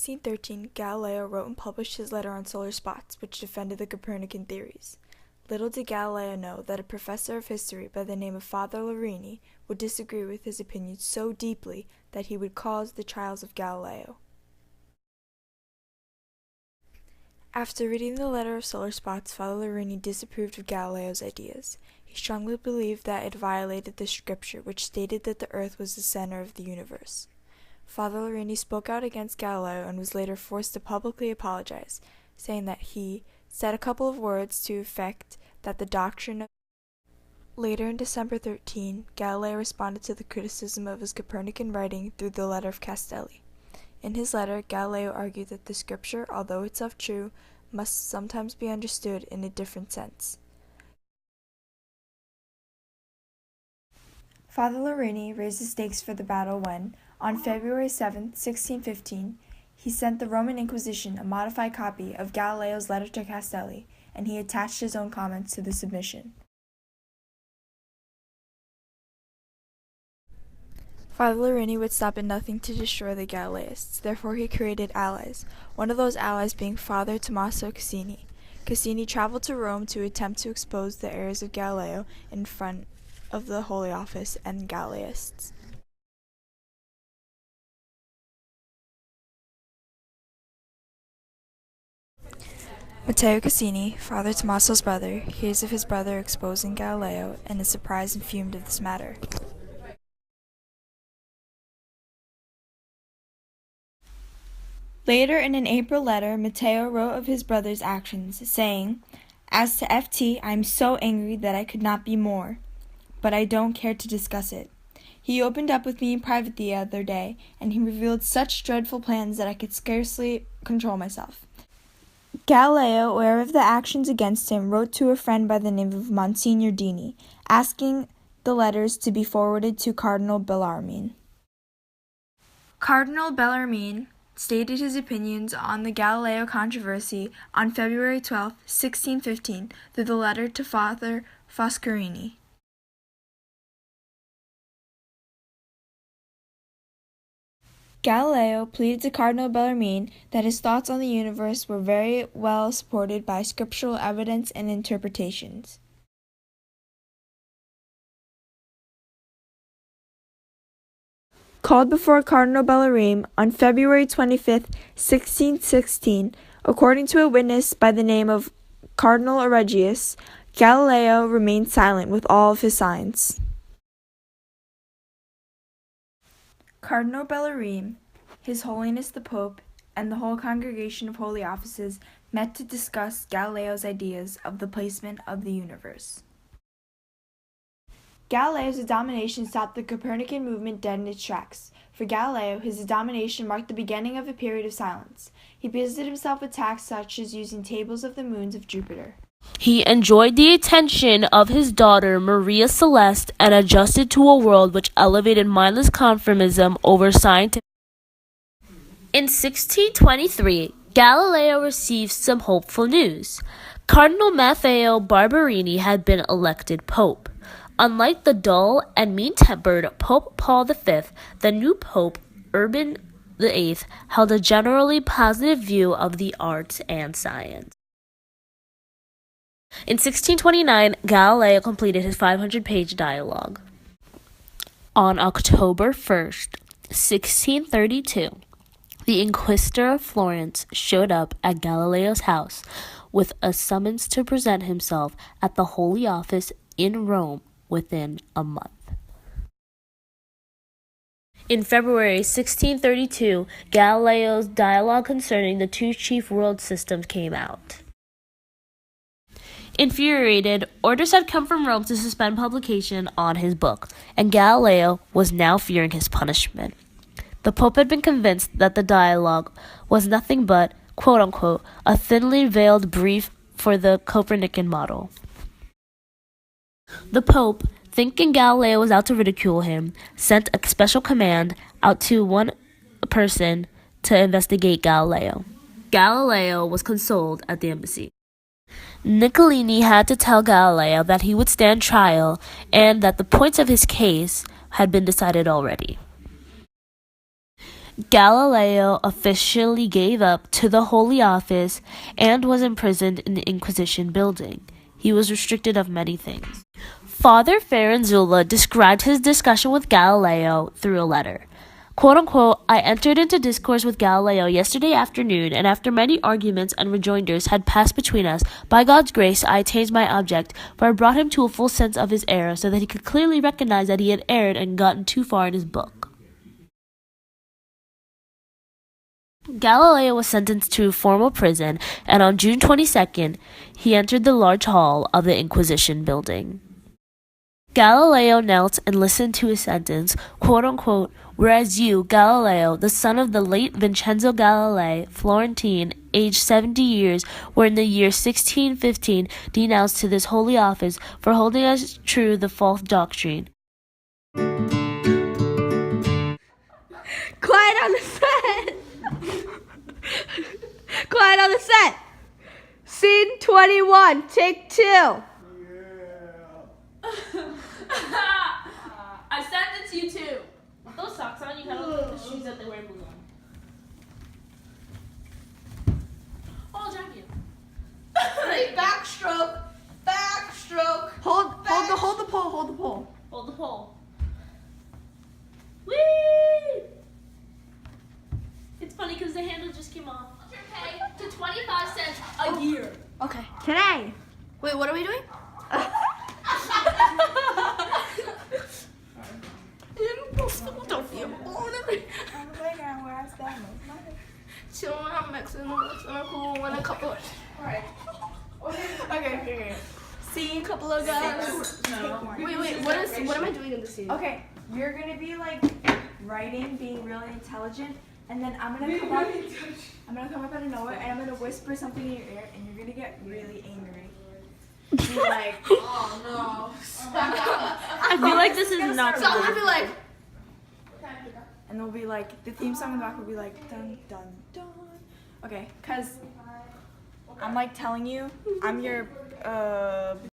1613, Galileo wrote and published his letter on solar spots, which defended the Copernican theories. Little did Galileo know that a professor of history by the name of Father Lorini would disagree with his opinions so deeply that he would cause the trials of Galileo. After reading the letter of solar spots, Father Lorini disapproved of Galileo's ideas. He strongly believed that it violated the scripture, which stated that the earth was the center of the universe. Father Lorini spoke out against Galileo and was later forced to publicly apologize, saying that he said a couple of words to effect that the doctrine of... Later in December 13, Galileo responded to the criticism of his Copernican writing through the letter of Castelli. In his letter, Galileo argued that the scripture, although itself true, must sometimes be understood in a different sense. Father Lorini raised the stakes for the battle when, on February 7, 1615, he sent the Roman Inquisition a modified copy of Galileo's letter to Castelli, and he attached his own comments to the submission. Father Lorini would stop at nothing to destroy the Galileists, therefore he created allies, one of those allies being Father Tommaso Cassini. Cassini traveled to Rome to attempt to expose the errors of Galileo in front of the Holy Office and Galileists. Matteo Cassini, Father Tommaso's brother, hears of his brother exposing Galileo and is surprised and fumed at this matter. Later, in an April letter, Matteo wrote of his brother's actions, saying, "As to FT, I am so angry that I could not be more, but I don't care to discuss it. He opened up with me in private the other day, and he revealed such dreadful plans that I could scarcely control myself." Galileo, aware of the actions against him, wrote to a friend by the name of Monsignor Dini, asking the letters to be forwarded to Cardinal Bellarmine. Cardinal Bellarmine stated his opinions on the Galileo controversy on February 12, 1615, through the letter to Father Foscarini. Galileo pleaded to Cardinal Bellarmine that his thoughts on the universe were very well supported by scriptural evidence and interpretations. Called before Cardinal Bellarmine on February 25, 1616, according to a witness by the name of Cardinal Aregius, Galileo remained silent with all of his signs. Cardinal Bellarmine, His Holiness the Pope, and the whole congregation of holy offices met to discuss Galileo's ideas of the placement of the universe. Galileo's domination stopped the Copernican movement dead in its tracks. For Galileo, his domination marked the beginning of a period of silence. He busied himself with tasks such as using tables of the moons of Jupiter. He enjoyed the attention of his daughter Maria Celeste and adjusted to a world which elevated mindless conformism over scientific. In 1623, Galileo received some hopeful news. Cardinal Maffeo Barberini had been elected pope. Unlike the dull and mean-tempered Pope Paul V, the new Pope, Urban VIII, held a generally positive view of the arts and science. In 1629, Galileo completed his 500-page dialogue. On October 1st, 1632, the Inquisitor of Florence showed up at Galileo's house with a summons to present himself at the Holy Office in Rome within a month. In February 1632, Galileo's dialogue concerning the two chief world systems came out. Infuriated, orders had come from Rome to suspend publication on his book, and Galileo was now fearing his punishment. The Pope had been convinced that the dialogue was nothing but, quote-unquote, a thinly veiled brief for the Copernican model. The Pope, thinking Galileo was out to ridicule him, sent a special command out to one person to investigate Galileo. Galileo was consoled at the embassy. Niccolini had to tell Galileo that he would stand trial and that the points of his case had been decided already. Galileo officially gave up to the Holy Office and was imprisoned in the Inquisition building. He was restricted of many things. Father Farenzula described his discussion with Galileo through a letter. Quote unquote, I entered into discourse with Galileo yesterday afternoon, and after many arguments and rejoinders had passed between us, by God's grace I attained my object, for I brought him to a full sense of his error, so that he could clearly recognize that he had erred and gotten too far in his book. Galileo was sentenced to formal prison, and on June 22nd, he entered the large hall of the Inquisition building. Galileo knelt and listened to his sentence, quote unquote, whereas you, Galileo, the son of the late Vincenzo Galilei, Florentine, aged 70 years, were in the year 1615 denounced to this holy office for holding as true the false doctrine. Quiet on the set! Quiet on the set! Scene 21, take 2. I sent it to you too. With those socks on, you gotta look at the shoes that they wear blue on. Oh, I'll drag you. Ready? Backstroke. Backstroke. Hold the pole. Hold the pole. Hold the pole. Whee! It's funny because the handle just came off. Okay, to 25 cents a year. Okay. Today. Wait, what are we doing? Okay. Scene, couple of guys. No. Wait, what am I doing in the scene? Okay, you're gonna be like writing, being really intelligent, and then I'm gonna come up out of nowhere and I'm gonna whisper something in your ear and you're gonna get really angry. Be like, oh no. I feel like this is not So I'm gonna be like, and they'll be like, the theme song in the back will be like, dun dun dun. Okay, cause I'm like telling you, I'm your